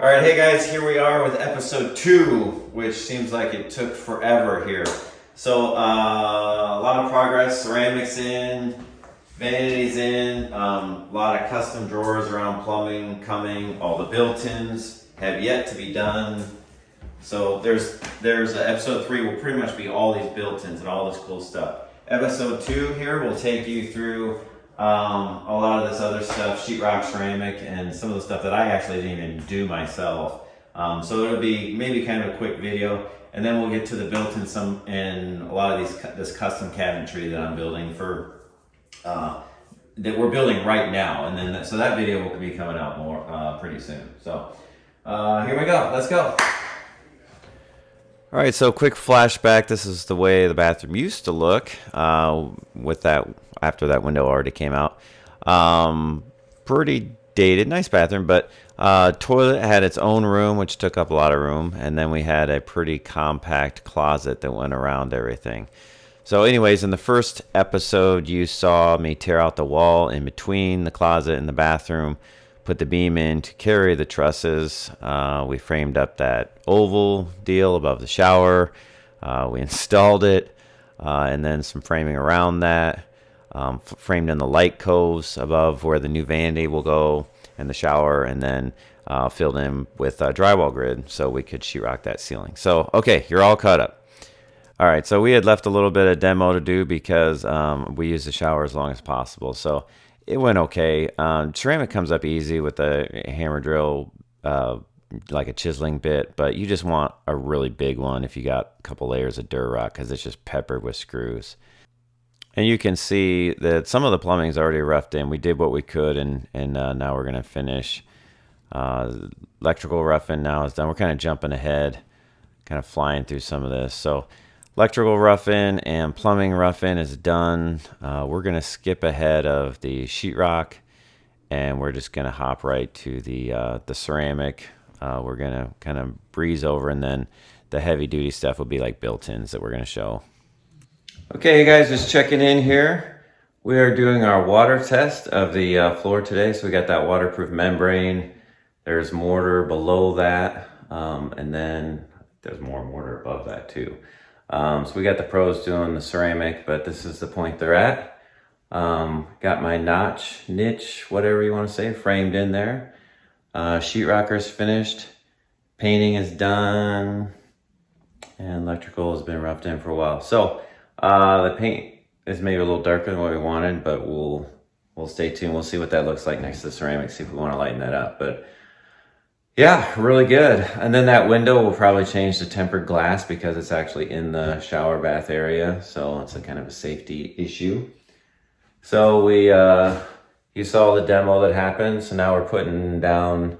All right, hey guys, here we are with episode 2, which seems like it took forever here. So, a lot of progress, ceramics in, vanities in, a lot of custom drawers around plumbing coming, all the built-ins have yet to be done. So there's episode 3 will pretty much be all these built-ins and all this cool stuff. Episode 2 here will take you through a lot of this other stuff, sheetrock, ceramic, and some of the stuff that I actually didn't even do myself. So it'll be maybe kind of a quick video, and then we'll get to the built-in some and a lot of this custom cabinetry that I'm building for that we're building right now, and then so that video will be coming out more pretty soon. So here we go. Let's go. All right, so quick flashback. This is the way the bathroom used to look with that after that window already came out. Pretty dated, nice bathroom, but toilet had its own room, which took up a lot of room, and then we had a pretty compact closet that went around everything. So anyways, in the first episode, you saw me tear out the wall in between the closet and the bathroom, put the beam in to carry the trusses. We framed up that oval deal above the shower. We installed it, and then some framing around that. Framed in the light coves above where the new vanity will go and the shower, and then filled in with drywall grid so we could sheetrock that ceiling. So, okay, you're all caught up. All right, so we had left a little bit of demo to do because we use the shower as long as possible. So it went okay. Ceramic comes up easy with a hammer drill, like a chiseling bit, but you just want a really big one if you got a couple layers of Durarock because it's just peppered with screws. And you can see that some of the plumbing is already roughed in. We did what we could, and now we're going to finish. Electrical roughing now is done. We're kind of jumping ahead, kind of flying through some of this. So electrical roughing and plumbing roughing is done. We're going to skip ahead of the sheetrock, and we're just going to hop right to the ceramic. We're going to kind of breeze over, and then the heavy-duty stuff will be like built-ins that we're going to show. Okay, guys, just checking in here. We are doing our water test of the floor today. So we got that waterproof membrane. There's mortar below that, and then there's more mortar above that too. So we got the pros doing the ceramic, but this is the point they're at. Got my niche, whatever you want to say, framed in there. Sheetrocker's finished. Painting is done. And electrical has been roughed in for a while. So the paint is maybe a little darker than what we wanted, but we'll stay tuned. We'll see what that looks like next to the ceramic, see if we want to lighten that up. But yeah, really good. And then that window will probably change to tempered glass because it's actually in the shower bath area. So it's a kind of a safety issue. So you saw the demo that happened. So now we're putting down,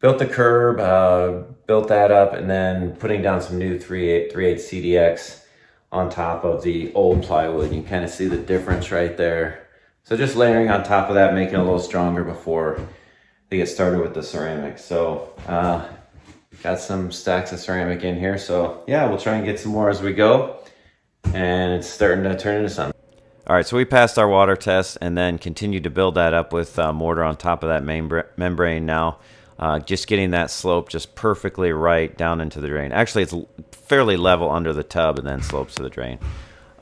built the curb, built that up, and then putting down some new 3/8 CDX on top of the old plywood. You can kind of see the difference right there. So just layering on top of that, making it a little stronger before they get started with the ceramic. So got some stacks of ceramic in here. So yeah, we'll try and get some more as we go. And it's starting to turn into something. All right, so we passed our water test and then continued to build that up with mortar on top of that membrane now. Just getting that slope just perfectly right down into the drain. Actually, it's fairly level under the tub and then slopes to the drain.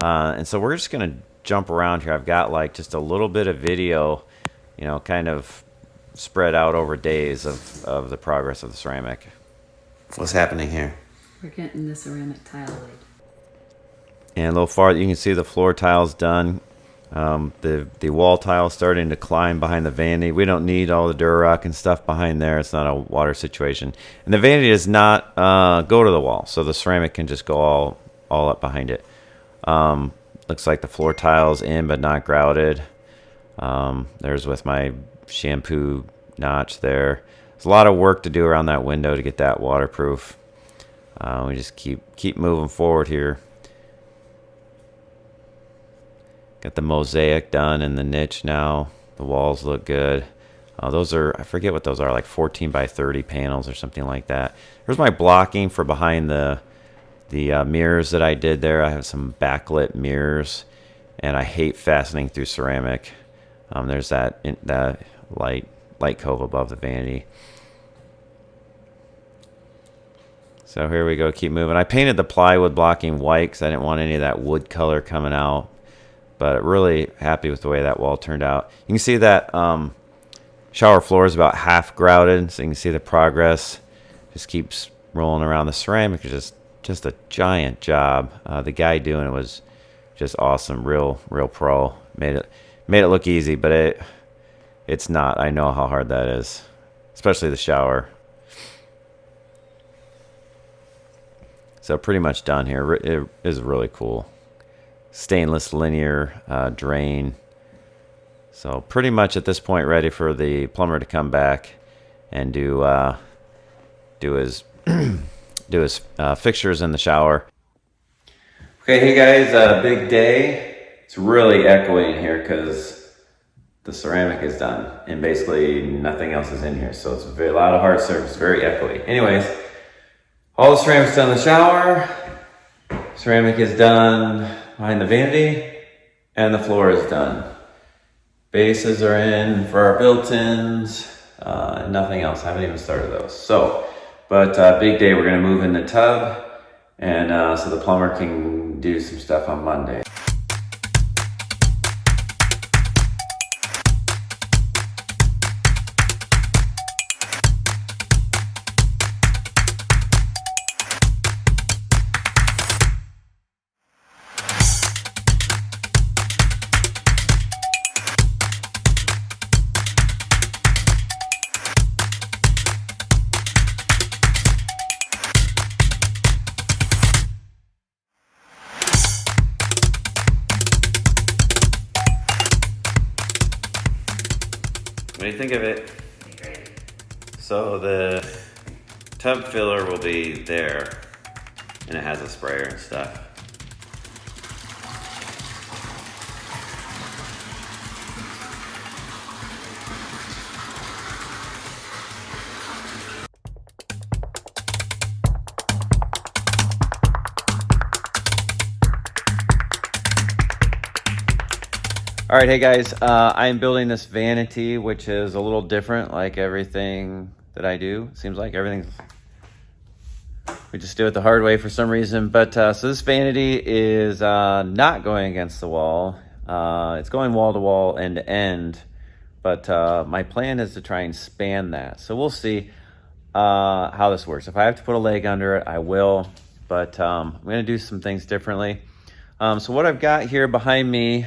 And so we're just going to jump around here. I've got like just a little bit of video, kind of spread out over days of the progress of the ceramic. What's happening here? We're getting the ceramic tile laid. And a little farther, you can see the floor tiles done. The wall tile starting to climb behind the vanity. We don't need all the Durarock and stuff behind there. It's not a water situation. And the vanity does not go to the wall, so the ceramic can just go all up behind it. Looks like the floor tile's in but not grouted. There's with my shampoo notch there. There's a lot of work to do around that window to get that waterproof. We just keep moving forward here. Got the mosaic done in the niche now. The walls look good. Those are, I forget what those are, like 14 by 30 panels or something like that. Here's my blocking for behind the mirrors that I did there. I have some backlit mirrors, and I hate fastening through ceramic. There's that light cove above the vanity. So here we go, keep moving. I painted the plywood blocking white because I didn't want any of that wood color coming out. But really happy with the way that wall turned out. You can see that shower floor is about half grouted, so you can see the progress. Just keeps rolling around. The ceramic is just a giant job. The guy doing it was just awesome, real pro. Made it look easy, but it's not. I know how hard that is, especially the shower. So pretty much done here. It is really cool. Stainless linear drain. So pretty much at this point ready for the plumber to come back and do his fixtures in the shower. Okay, hey guys, big day. It's really echoing here because the ceramic is done and basically nothing else is in here. So it's a lot of hard surface, very echoey. Anyways, all the ceramic's done in the shower. Ceramic is done behind the vanity and the floor is done. Bases are in for our built-ins, nothing else. I haven't even started those. So, but big day, we're gonna move in the tub and so the plumber can do some stuff on Monday. What do you think of it? So the tub filler will be there, and it has a sprayer and stuff. All right, hey guys, I am building this vanity, which is a little different, like everything that I do. It seems like everything, we just do it the hard way for some reason. But so this vanity is not going against the wall. It's going wall to wall, end to end. But my plan is to try and span that. So we'll see how this works. If I have to put a leg under it, I will. But I'm gonna do some things differently. So what I've got here behind me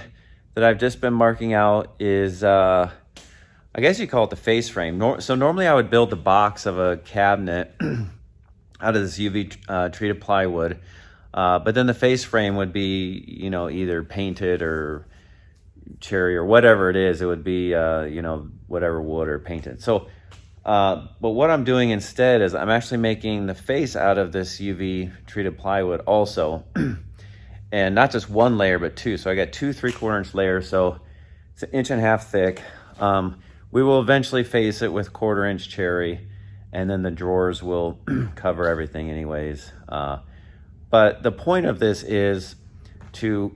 that I've just been marking out is, I guess you call it the face frame. So normally I would build the box of a cabinet out of this UV treated plywood, but then the face frame would be, you know, either painted or cherry or whatever it is. It would be, you know, whatever wood or painted. So, but what I'm doing instead is I'm actually making the face out of this UV treated plywood also. And not just one layer, but two. So I got 2 3/4 inch layers, so it's 1.5 inches thick. We will eventually face it with 1/4 inch cherry, and then the drawers will cover everything anyways. But the point of this is to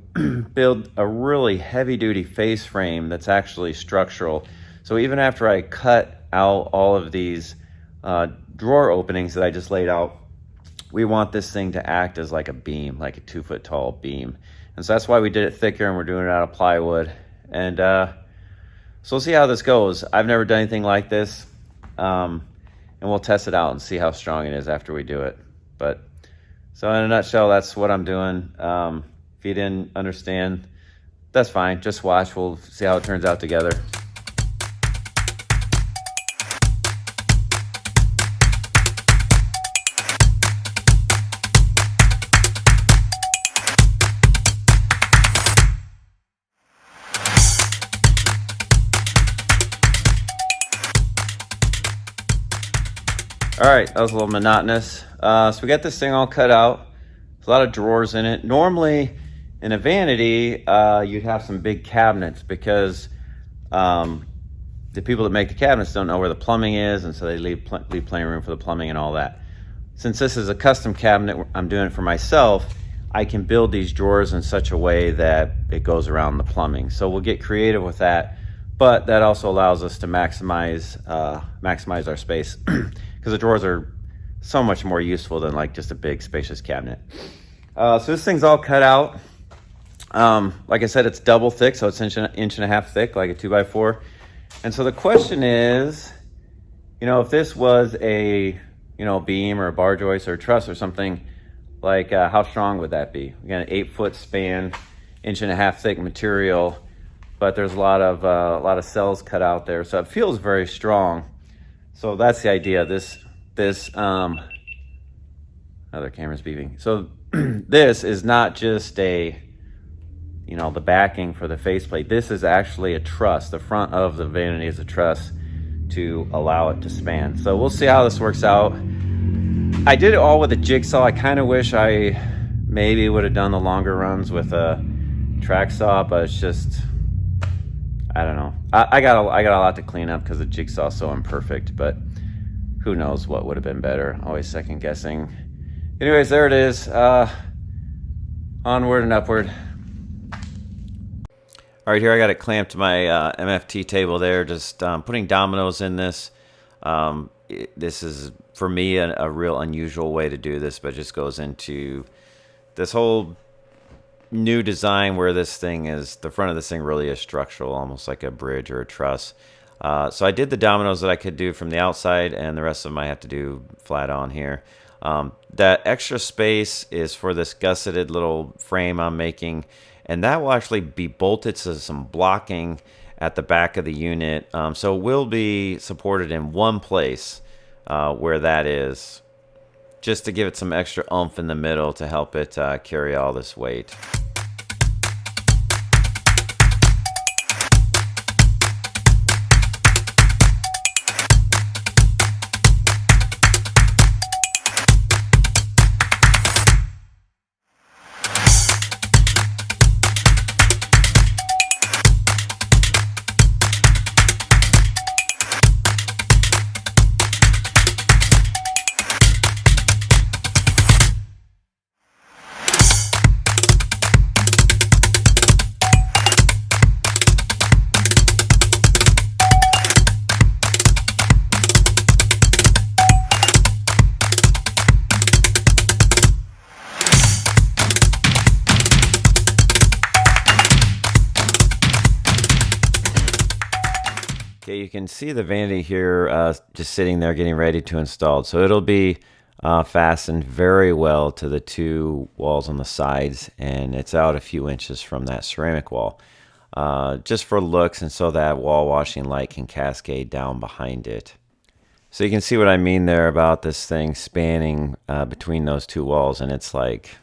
build a really heavy duty face frame that's actually structural. So even after I cut out all of these drawer openings that I just laid out, we want this thing to act as like a beam, like a 2 foot tall beam. And so that's why we did it thicker, and we're doing it out of plywood. And so we'll see how this goes. I've never done anything like this. And we'll test it out and see how strong it is after we do it. But so in a nutshell, that's what I'm doing. If you didn't understand, that's fine. Just watch, we'll see how it turns out together. All right, that was a little monotonous. So we got this thing all cut out. There's a lot of drawers in it. Normally, in a vanity, you'd have some big cabinets because the people that make the cabinets don't know where the plumbing is, and so they leave plenty of room for the plumbing and all that. Since this is a custom cabinet, I'm doing it for myself, I can build these drawers in such a way that it goes around the plumbing. So we'll get creative with that, but that also allows us to maximize our space. Because the drawers are so much more useful than like just a big spacious cabinet. So this thing's all cut out. Like I said, it's double thick, so it's inch and a half thick, like a 2x4. And so the question is, you know, if this was a, you know, beam or a bar joist or a truss or something, like how strong would that be? We got an 8-foot span, inch and a half thick material, but there's a lot of cells cut out there, so it feels very strong. So that's the idea. This other camera's beeping. So this is not just a, you know, the backing for the faceplate. This is actually a truss. The front of the vanity is a truss to allow it to span. So we'll see how this works out. I did it all with a jigsaw. I kind of wish I maybe would have done the longer runs with a track saw, but it's just, I don't know. I got a lot to clean up because the jigsaw's so imperfect, but who knows what would have been better. Always second guessing. Anyways, there it is. Onward and upward. All right, here I got it clamped to my MFT table there, just putting dominoes in this. This is, for me, a real unusual way to do this, but it just goes into this whole new design where this thing is, the front of this thing really is structural, almost like a bridge or a truss. So I did the dominoes that I could do from the outside, and the rest of them I have to do flat on here. That extra space is for this gusseted little frame I'm making, and that will actually be bolted to some blocking at the back of the unit. So it will be supported in one place where that is, just to give it some extra oomph in the middle to help it carry all this weight. Okay, you can see the vanity here just sitting there getting ready to install. So it'll be fastened very well to the two walls on the sides, and it's out a few inches from that ceramic wall. Just for looks and so that wall washing light can cascade down behind it. So you can see what I mean there about this thing spanning between those two walls, and it's like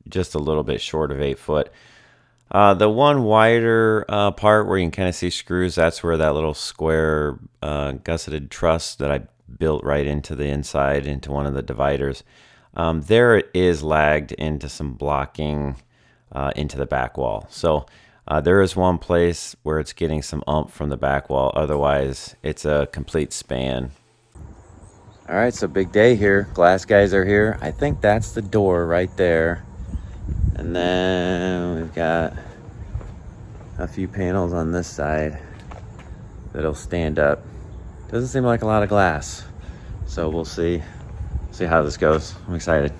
just a little bit short of 8 foot. The one wider part where you can kind of see screws, that's where that little square gusseted truss that I built right into the inside, into one of the dividers. There it is lagged into some blocking into the back wall. So there is one place where it's getting some oomph from the back wall. Otherwise, it's a complete span. All right, so big day here. Glass guys are here. I think that's the door right there. And then we've got a few panels on this side that'll stand up. Doesn't seem like a lot of glass. So we'll see how this goes. I'm excited.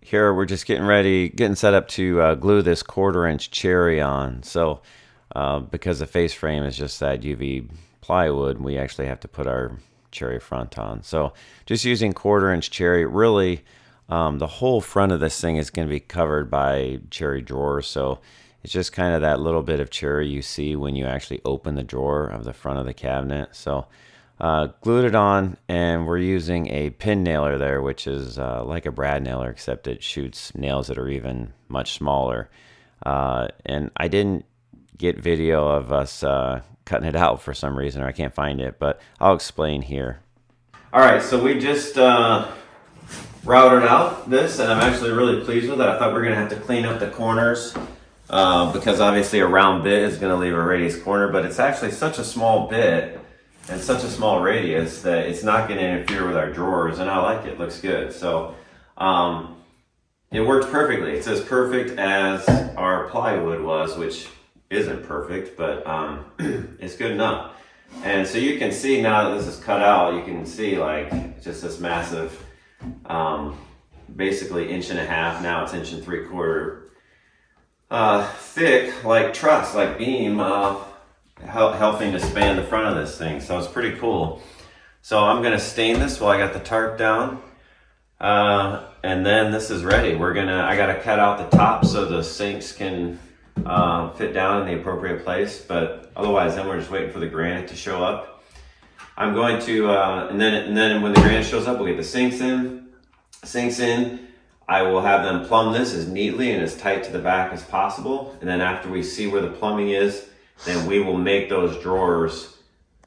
Here we're just getting set up to glue this 1/4-inch cherry on. So because the face frame is just that UV plywood, we actually have to put our cherry front on. So just using 1/4-inch cherry, really the whole front of this thing is going to be covered by cherry drawers. So it's just kind of that little bit of cherry you see when you actually open the drawer of the front of the cabinet. So glued it on, and we're using a pin nailer there, which is like a brad nailer, except it shoots nails that are even much smaller. And I didn't get video of us cutting it out for some reason, or I can't find it, but I'll explain here. All right, so we just routed out this, and I'm actually really pleased with it. I thought we were going to have to clean up the corners because obviously a round bit is going to leave a radius corner, but it's actually such a small bit and such a small radius that it's not going to interfere with our drawers, and I like it. It looks good. So it worked perfectly. It's as perfect as our plywood was, which isn't perfect, but it's good enough. And so you can see now that this is cut out, you can see like just this massive, basically 1.5 inches. Now it's 1.75 inches thick, like truss, like beam, helping to span the front of this thing. So it's pretty cool. So I'm gonna stain this while I got the tarp down. And then this is ready. I gotta cut out the top so the sinks can fit down in the appropriate place, but otherwise then we're just waiting for the granite to show up. I'm going to, and then when the granite shows up, we'll get the sinks in. I will have them plumb this as neatly and as tight to the back as possible. And then after we see where the plumbing is, then we will make those drawers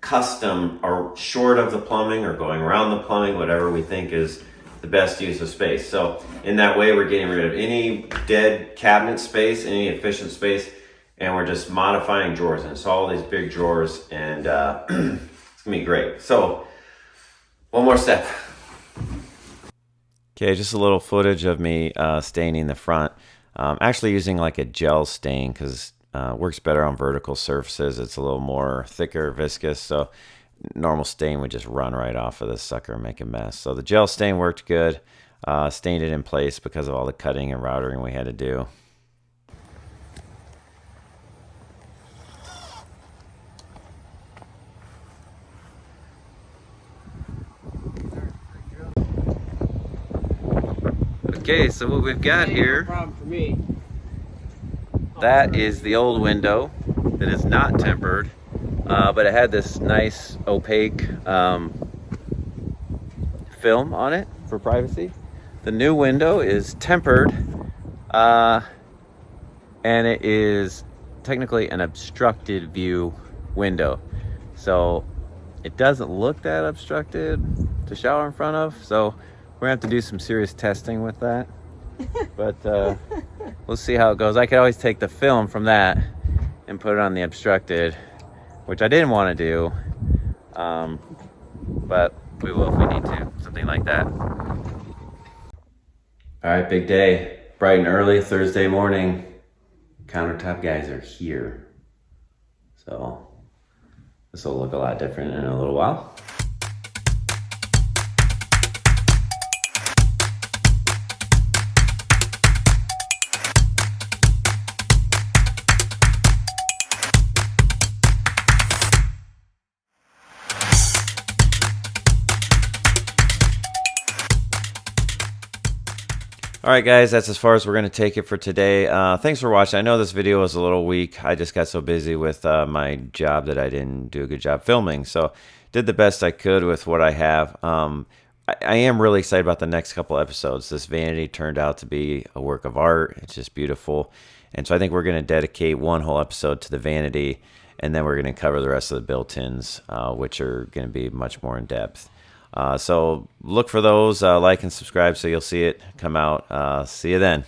custom or short of the plumbing or going around the plumbing, whatever we think is the best use of space. So in that way, we're getting rid of any dead cabinet space, any efficient space, and we're just modifying drawers. And so all these big drawers, and it's gonna be great. So one more step. Okay, just a little footage of me staining the front. Actually using like a gel stain because it works better on vertical surfaces. It's a little more thicker, viscous, so normal stain would just run right off of this sucker and make a mess. So the gel stain worked good. Stained it in place because of all the cutting and routering we had to do. Okay, so what we've got here, Problem for me. that is the old window that is not tempered, but it had this nice opaque film on it for privacy. The new window is tempered, and it is technically an obstructed view window. So it doesn't look that obstructed to shower in front of, so we're gonna have to do some serious testing with that. But we'll see how it goes. I could always take the film from that and put it on the obstructed, which I didn't want to do, but we will if we need to, something like that. All right, big day, bright and early Thursday morning. Countertop guys are here, so this will look a lot different in a little while. All right, guys, that's as far as we're going to take it for today. Thanks for watching. I know this video was a little weak. I just got so busy with my job that I didn't do a good job filming. So did the best I could with what I have. I am really excited about the next couple episodes. This vanity turned out to be a work of art. It's just beautiful. And so I think we're going to dedicate one whole episode to the vanity, and then we're going to cover the rest of the built-ins, which are going to be much more in depth. So look for those, like and subscribe so you'll see it come out. See you then.